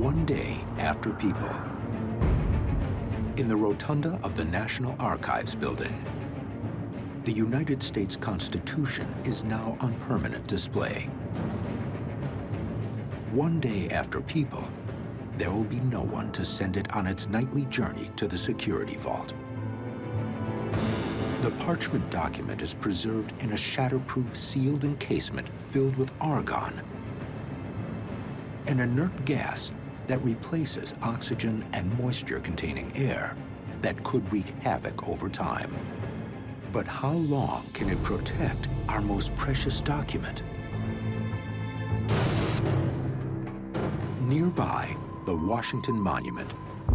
One day after people, in the rotunda of the National Archives building, the United States Constitution is now on permanent display. One day after people, there will be no one to send it on its nightly journey to the security vault. The parchment document is preserved in a shatterproof sealed encasement filled with argon, an inert gas that replaces oxygen and moisture-containing air that could wreak havoc over time. But how long can it protect our most precious document? Nearby, the Washington Monument,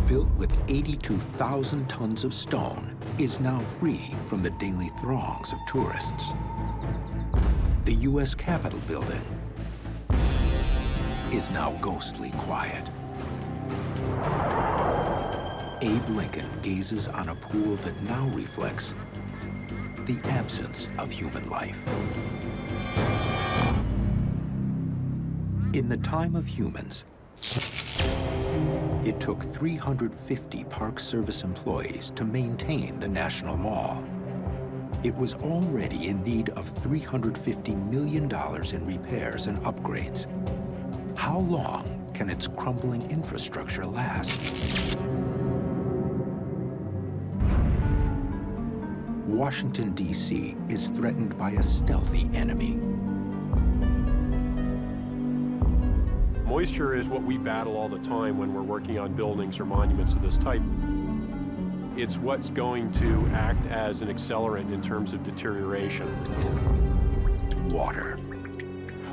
built with 82,000 tons of stone, is now free from the daily throngs of tourists. The U.S. Capitol building is now ghostly quiet. Abe Lincoln gazes on a pool that now reflects the absence of human life. In the time of humans, it took 350 Park Service employees to maintain the National Mall. It was already in need of $350 million in repairs and upgrades. How long can its crumbling infrastructure last? Washington, D.C. is threatened by a stealthy enemy. Moisture is what we battle all the time when we're working on buildings or monuments of this type. It's what's going to act as an accelerant in terms of deterioration. Water,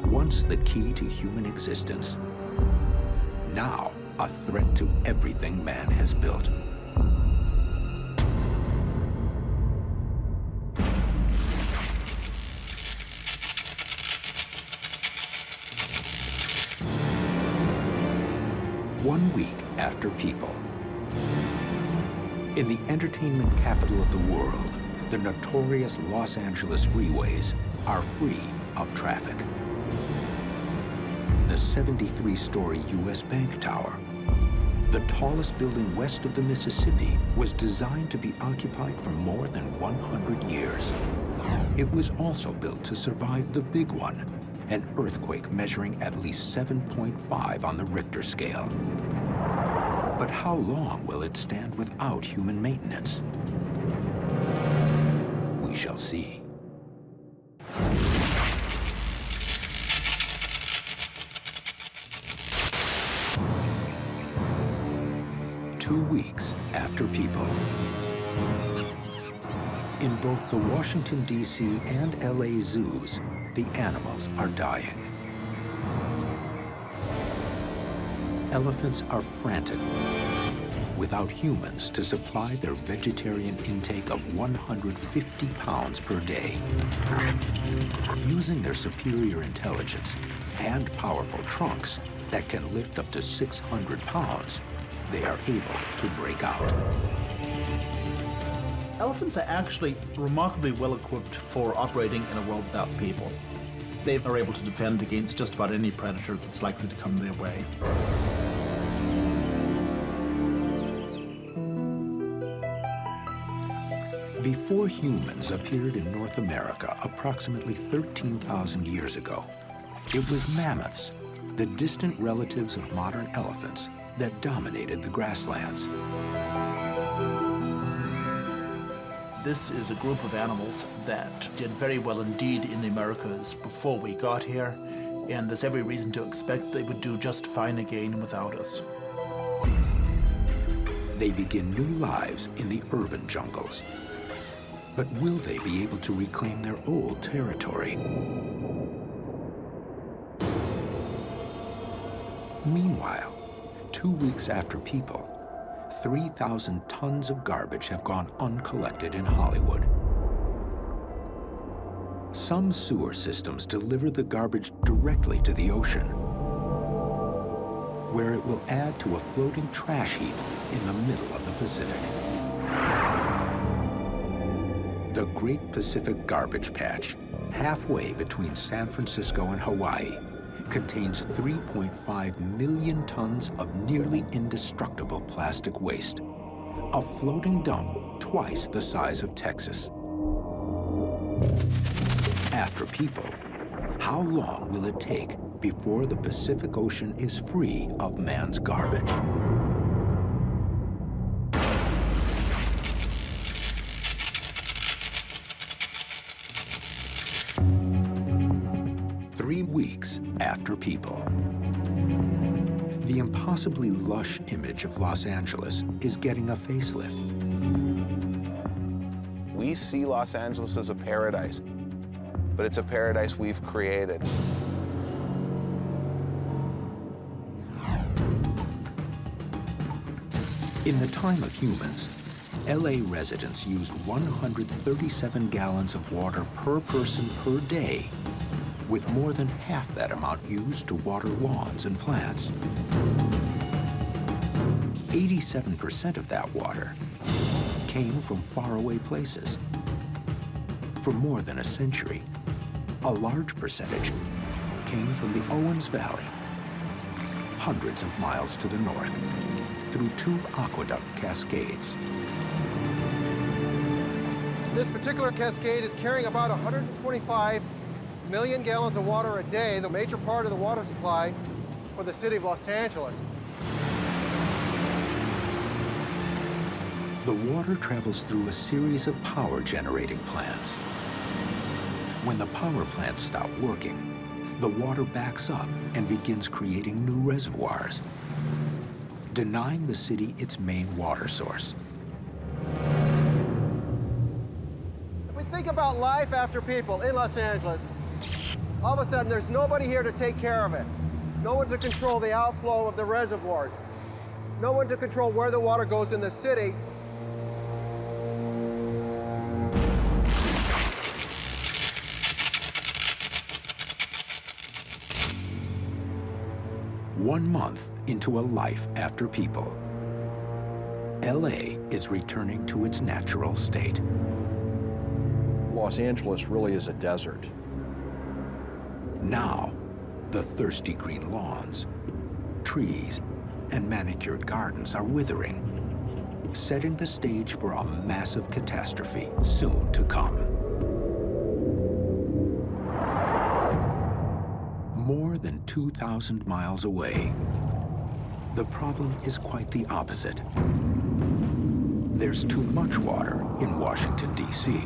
once the key to human existence, now a threat to everything man has built. One week after people, in the entertainment capital of the world, the notorious Los Angeles freeways are free of traffic. The 73-story U.S. Bank Tower, the tallest building west of the Mississippi, was designed to be occupied for more than 100 years. It was also built to survive the big one, an earthquake measuring at least 7.5 on the Richter scale. But how long will it stand without human maintenance? We shall see. Two weeks after people. In both the Washington, D.C. and L.A. zoos, the animals are dying. Elephants are frantic, without humans to supply their vegetarian intake of 150 pounds per day. Using their superior intelligence and powerful trunks that can lift up to 600 pounds, they are able to break out. Elephants are actually remarkably well equipped for operating in a world without people. They are able to defend against just about any predator that's likely to come their way. Before humans appeared in North America approximately 13,000 years ago, it was mammoths, the distant relatives of modern elephants, that dominated the grasslands. This is a group of animals that did very well indeed in the Americas before we got here, and there's every reason to expect they would do just fine again without us. They begin new lives in the urban jungles. But will they be able to reclaim their old territory? Meanwhile, 2 weeks after people, 3,000 tons of garbage have gone uncollected in Hollywood. Some sewer systems deliver the garbage directly to the ocean, where it will add to a floating trash heap in the middle of the Pacific. The Great Pacific Garbage Patch, halfway between San Francisco and Hawaii, contains 3.5 million tons of nearly indestructible plastic waste, a floating dump twice the size of Texas. After people, how long will it take before the Pacific Ocean is free of man's garbage? Three weeks after people. The impossibly lush image of Los Angeles is getting a facelift. We see Los Angeles as a paradise, but it's a paradise we've created. In the time of humans, LA residents used 137 gallons of water per person per day, with more than half that amount used to water lawns and plants. 87% of that water came from faraway places. For more than a century, a large percentage came from the Owens Valley, hundreds of miles to the north, through two aqueduct cascades. This particular cascade is carrying about 125 million gallons of water a day, the major part of the water supply for the city of Los Angeles. The water travels through a series of power generating plants. When the power plants stop working, the water backs up and begins creating new reservoirs, denying the city its main water source. If we think about life after people in Los Angeles, all of a sudden there's nobody here to take care of it. No one to control the outflow of the reservoirs. No one to control where the water goes in the city. One month into a life after people, LA is returning to its natural state. Los Angeles really is a desert. Now, the thirsty green lawns, trees, and manicured gardens are withering, setting the stage for a massive catastrophe soon to come. More than 2,000 miles away, the problem is quite the opposite. There's too much water in Washington, D.C.,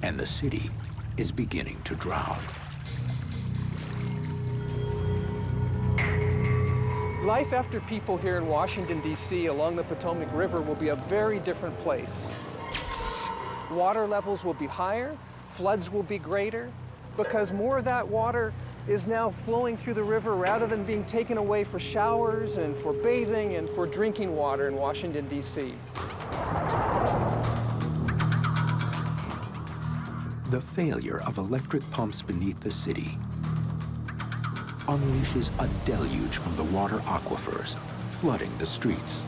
and the city is beginning to drown. Life after people here in Washington, D.C. along the Potomac River will be a very different place. Water levels will be higher, floods will be greater, because more of that water is now flowing through the river rather than being taken away for showers and for bathing and for drinking water in Washington, D.C. The failure of electric pumps beneath the city unleashes a deluge from the water aquifers, flooding the streets.